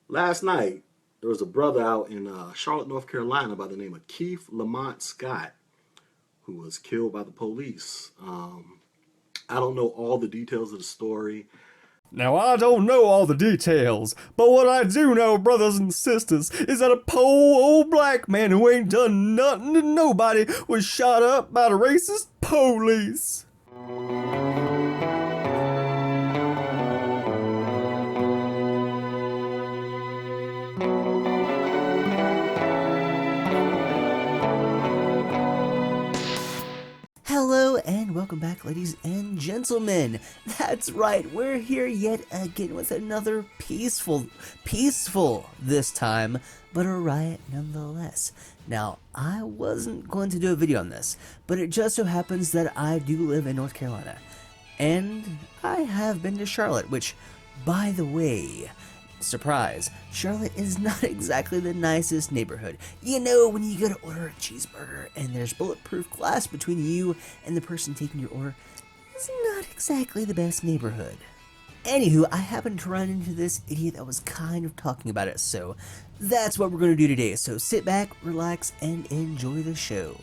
Last night, there was a brother out in Charlotte, North Carolina by the name of Keith Lamont Scott who was killed by the police. I don't know all the details of the story. Now, I don't know all the details, but what I do know, brothers and sisters, is that a poor old black man who ain't done nothing to nobody was shot up by the racist police. Hello and welcome back, ladies and gentlemen. That's right, we're here yet again with another peaceful this time, but a riot nonetheless. Now, I wasn't going to do a video on this, but it just so happens that I do live in North Carolina, and I have been to Charlotte, which, by the way, surprise, Charlotte is not exactly the nicest neighborhood. You know, when you go to order a cheeseburger and there's bulletproof glass between you and the person taking your order, it's not exactly the best neighborhood. Anywho, I happened to run into this idiot that was kind of talking about it, so that's what we're going to do today. So sit back, relax, and enjoy the show.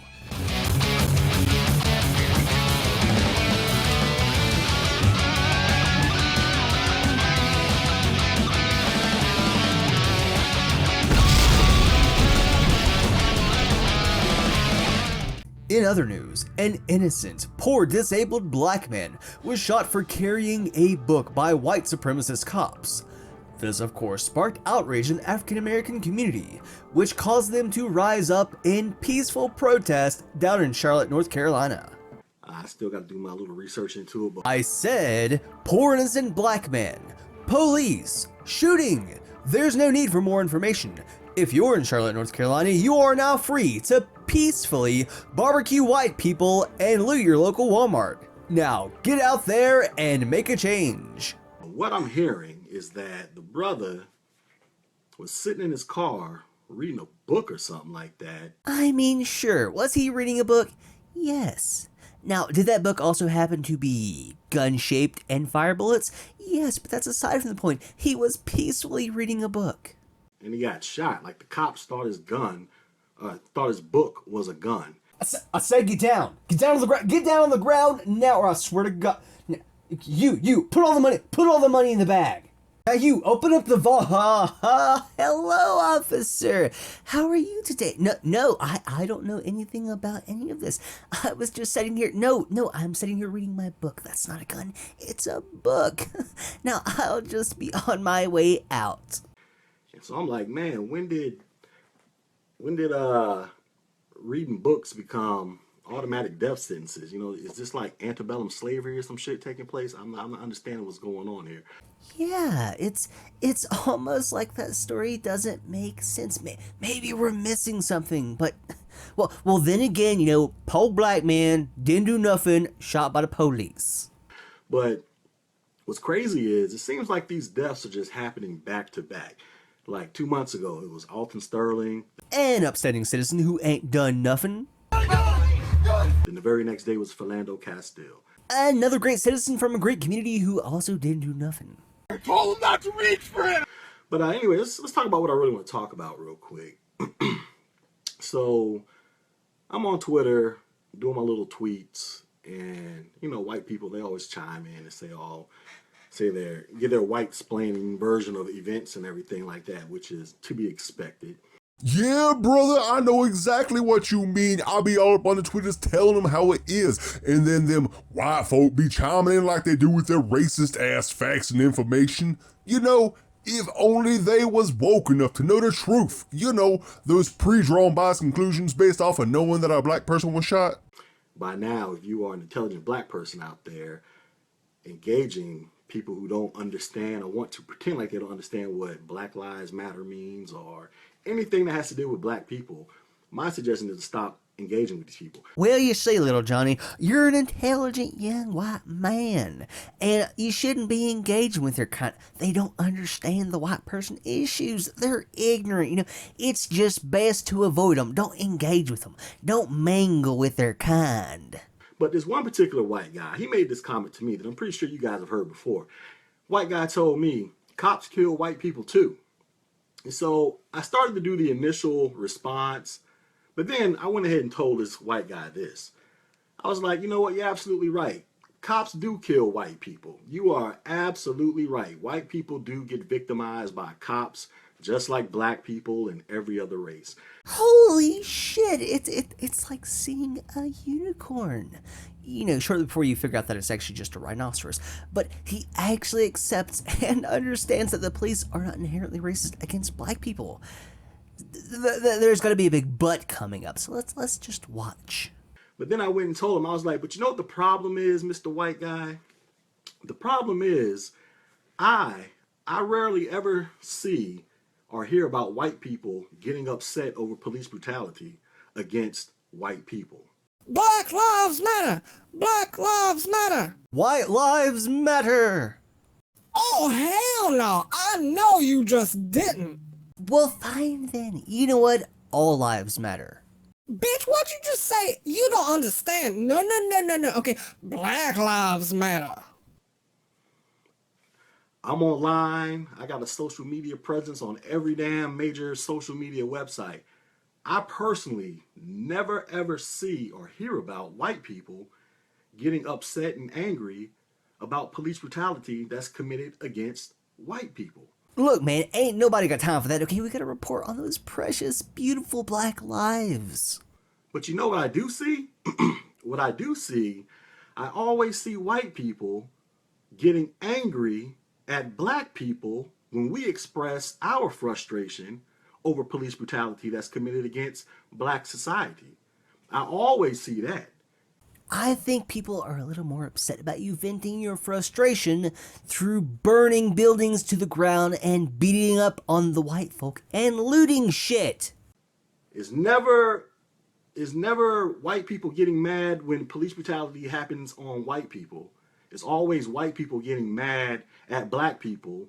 In other news, an innocent, poor disabled black man was shot for carrying a book by white supremacist cops. This of course sparked outrage in the African American community, which caused them to rise up in peaceful protest down in Charlotte, North Carolina. I still got to do my little research into it, but I said, poor innocent black man, police, shooting. There's no need for more information. If you're in Charlotte, North Carolina, you are now free to peacefully barbecue white people and loot your local Walmart. Now, get out there and make a change. what I'm hearing is that the brother was sitting in his car reading a book or something like that. I mean, sure, was he reading a book? Yes. Now, did that book also happen to be gun-shaped and fire bullets? Yes, but that's aside from the point. He was peacefully reading a book. And he got shot. Like the cops thought his book was a gun. I said get down. Get down on the ground. Get down on the ground now, or I swear to God. You, put all the money in the bag. Now you, open up the vault. Hello, officer. How are you today? No, I don't know anything about any of this. I was just sitting here. No, I'm sitting here reading my book. That's not a gun. It's a book. Now, I'll just be on my way out. And so I'm like, man, when did reading books become automatic death sentences? You know, is this like antebellum slavery or some shit taking place? I'm not understanding what's going on here. Yeah, it's almost like that story doesn't make sense. Maybe we're missing something, but well then again, you know, poor black man didn't do nothing, shot by the police. But what's crazy is it seems like these deaths are just happening back to back. Like 2 months ago, it was Alton Sterling. An upstanding citizen who ain't done nothing. Then the very next day was Philando Castile. Another great citizen from a great community who also didn't do nothing. I told him not to reach for him. But anyway, let's talk about what I really want to talk about real quick. So I'm on Twitter doing my little tweets, and you know, white people, they always chime in and give their white splaining version of events and everything like that, which is to be expected. Yeah, brother, I know exactly what you mean. I'll be all up on the Twitters telling them how it is. And then them white folk be chiming in like they do with their racist ass facts and information. You know, if only they was woke enough to know the truth. You know, those pre-drawn biased conclusions based off of knowing that a black person was shot. By now, if you are an intelligent black person out there engaging people who don't understand or want to pretend like they don't understand what Black Lives Matter means or anything that has to do with black people, my suggestion is to stop engaging with these people. Well, you see, little Johnny, you're an intelligent young white man, and you shouldn't be engaging with their kind. They don't understand the white person issues. They're ignorant. You know, it's just best to avoid them. Don't engage with them. Don't mingle with their kind. But there's one particular white guy, he made this comment to me that I'm pretty sure you guys have heard before. White guy told me, cops kill white people too. And so I started to do the initial response, but then I went ahead and told this white guy this. I was like, you know what? You're absolutely right. Cops do kill white people. You are absolutely right. White people do get victimized by cops, just like black people and every other race. Holy shit! It's like seeing a unicorn. You know, shortly before you figure out that it's actually just a rhinoceros. But he actually accepts and understands that the police are not inherently racist against black people. There's going to be a big but coming up, so let's just watch. But then I went and told him, I was like, but you know what the problem is, Mr. White Guy? The problem is I rarely ever see or hear about white people getting upset over police brutality against white people. Black Lives Matter! Black Lives Matter! White lives matter! Oh, hell no! I know you just didn't! Well, fine then. You know what? All lives matter. Bitch, what'd you just say? You don't understand. No. Okay, Black Lives Matter. I'm online. I got a social media presence on every damn major social media website. I personally never ever see or hear about white people getting upset and angry about police brutality that's committed against white people. Look, man, ain't nobody got time for that, okay? We gotta report on those precious, beautiful black lives. But you know what I do see? What I do see, I always see white people getting angry at black people when we express our frustration over police brutality that's committed against black society. I always see that. I think people are a little more upset about you venting your frustration through burning buildings to the ground and beating up on the white folk and looting shit. It's never white people getting mad when police brutality happens on white people. It's always white people getting mad at black people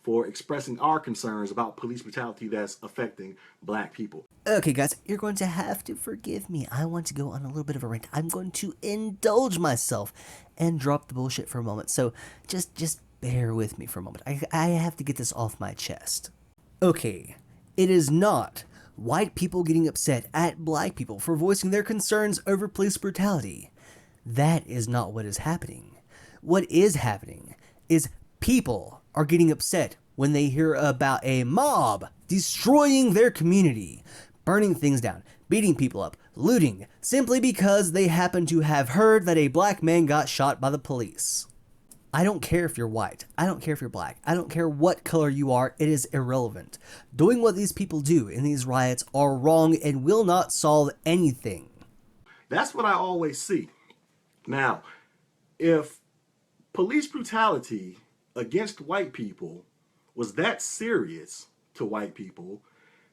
for expressing our concerns about police brutality that's affecting black people. Okay, guys, you're going to have to forgive me. I want to go on a little bit of a rant. I'm going to indulge myself and drop the bullshit for a moment. So just bear with me for a moment. I have to get this off my chest. Okay, it is not white people getting upset at black people for voicing their concerns over police brutality. That is not what is happening. What is happening is people are getting upset when they hear about a mob destroying their community, burning things down, beating people up, looting, simply because they happen to have heard that a black man got shot by the police. I don't care if you're white. I don't care if you're black. I don't care what color you are. It is irrelevant. Doing what these people do in these riots are wrong and will not solve anything. That's what I always see. Now, if police brutality against white people was that serious to white people,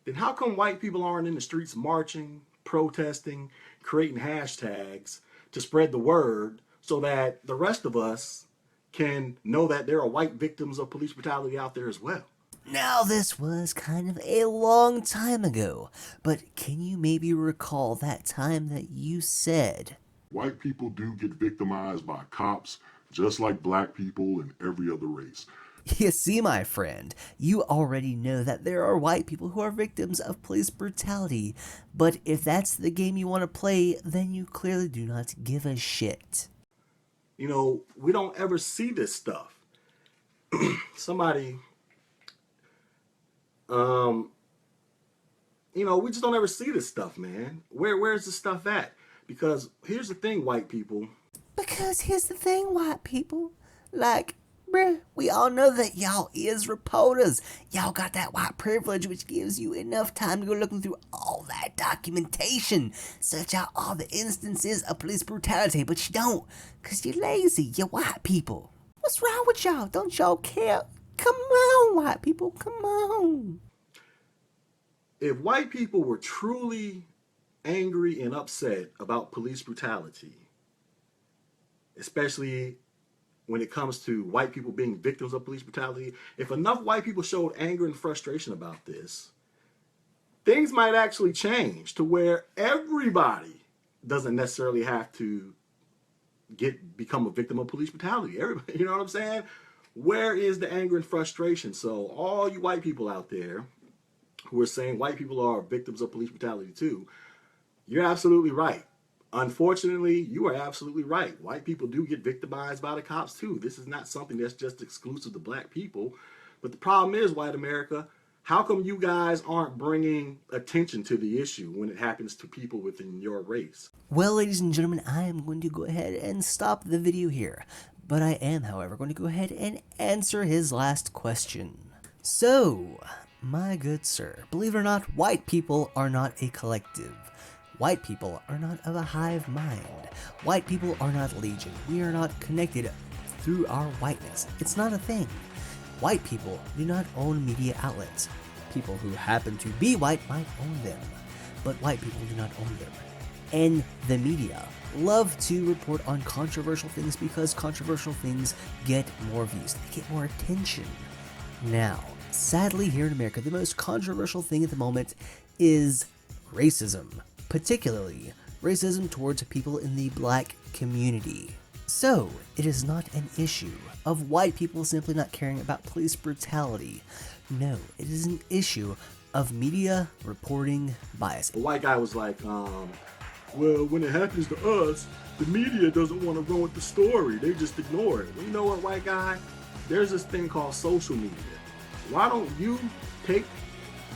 then how come white people aren't in the streets marching, protesting, creating hashtags to spread the word so that the rest of us can know that there are white victims of police brutality out there as well? Now, this was kind of a long time ago, but can you maybe recall that time that you said, White people do get victimized by cops, just like black people and every other race. you see, my friend, you already know that there are white people who are victims of police brutality, but if that's the game you want to play, then you clearly do not give a shit. You know, we don't ever see this stuff. Somebody, you know, we just don't ever see this stuff, man. Where's the stuff at? Because here's the thing, white people. Because here's the thing, white people. Like, bruh, we all know that y'all is reporters. Y'all got that white privilege, which gives you enough time to go looking through all that documentation, search out all the instances of police brutality, but you don't, because you're lazy. You're white people. What's wrong with y'all? Don't y'all care? Come on, white people, come on. If white people were truly angry and upset about police brutality, especially when it comes to white people being victims of police brutality, if enough white people showed anger and frustration about this, things might actually change to where everybody doesn't necessarily have to become a victim of police brutality. Everybody, you know what I'm saying? Where is the anger and frustration? So all you white people out there, who are saying white people are victims of police brutality too, you're absolutely right. Unfortunately, you are absolutely right. White people do get victimized by the cops too. This is not something that's just exclusive to black people. But the problem is, white America, how come you guys aren't bringing attention to the issue when it happens to people within your race? Well, ladies and gentlemen, I am going to go ahead and stop the video here. But I am, however, going to go ahead and answer his last question. So, my good sir, believe it or not, white people are not a collective. White people are not of a hive mind. White people are not legion. We are not connected through our whiteness. It's not a thing. White people do not own media outlets. People who happen to be white might own them, but white people do not own them. And the media love to report on controversial things because controversial things get more views. They get more attention. Now, sadly here in America, the most controversial thing at the moment is racism. Particularly, racism towards people in the black community. So, it is not an issue of white people simply not caring about police brutality. No, it is an issue of media reporting bias. A white guy was like, well, when it happens to us, the media doesn't want to run with the story. They just ignore it. Well, you know what, white guy? There's this thing called social media. Why don't you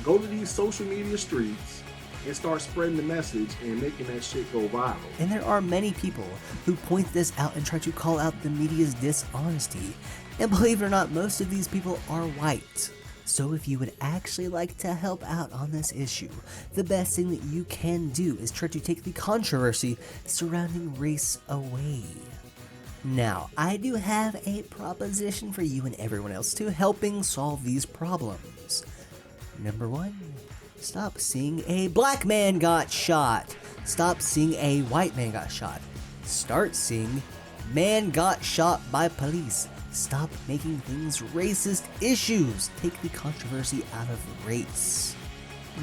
go to these social media streets and start spreading the message and making that shit go viral? And there are many people who point this out and try to call out the media's dishonesty. And believe it or not, most of these people are white. So if you would actually like to help out on this issue, the best thing that you can do is try to take the controversy surrounding race away. Now, I do have a proposition for you and everyone else to helping solve these problems. Number one, stop seeing a black man got shot. Stop seeing a white man got shot. Start seeing man got shot by police. Stop making things racist issues. Take the controversy out of race.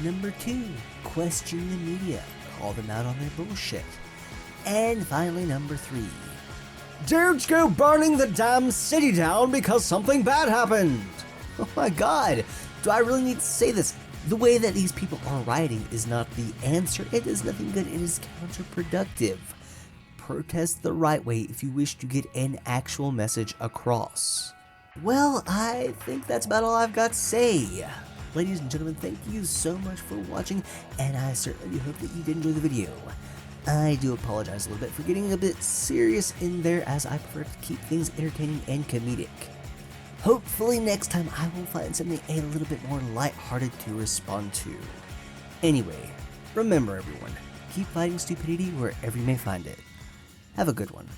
Number two, question the media. Call them out on their bullshit. And finally, number three, dudes go burning the damn city down because something bad happened. Oh my god, do I really need to say this? The way that these people are rioting is not the answer. It is nothing good. It is counterproductive. Protest the right way if you wish to get an actual message across. Well, I think that's about all I've got to say. Ladies and gentlemen, thank you so much for watching, and I certainly hope that you did enjoy the video. I do apologize a little bit for getting a bit serious in there, as I prefer to keep things entertaining and comedic. Hopefully next time I will find something a little bit more lighthearted to respond to. Anyway, remember everyone, keep fighting stupidity wherever you may find it. Have a good one.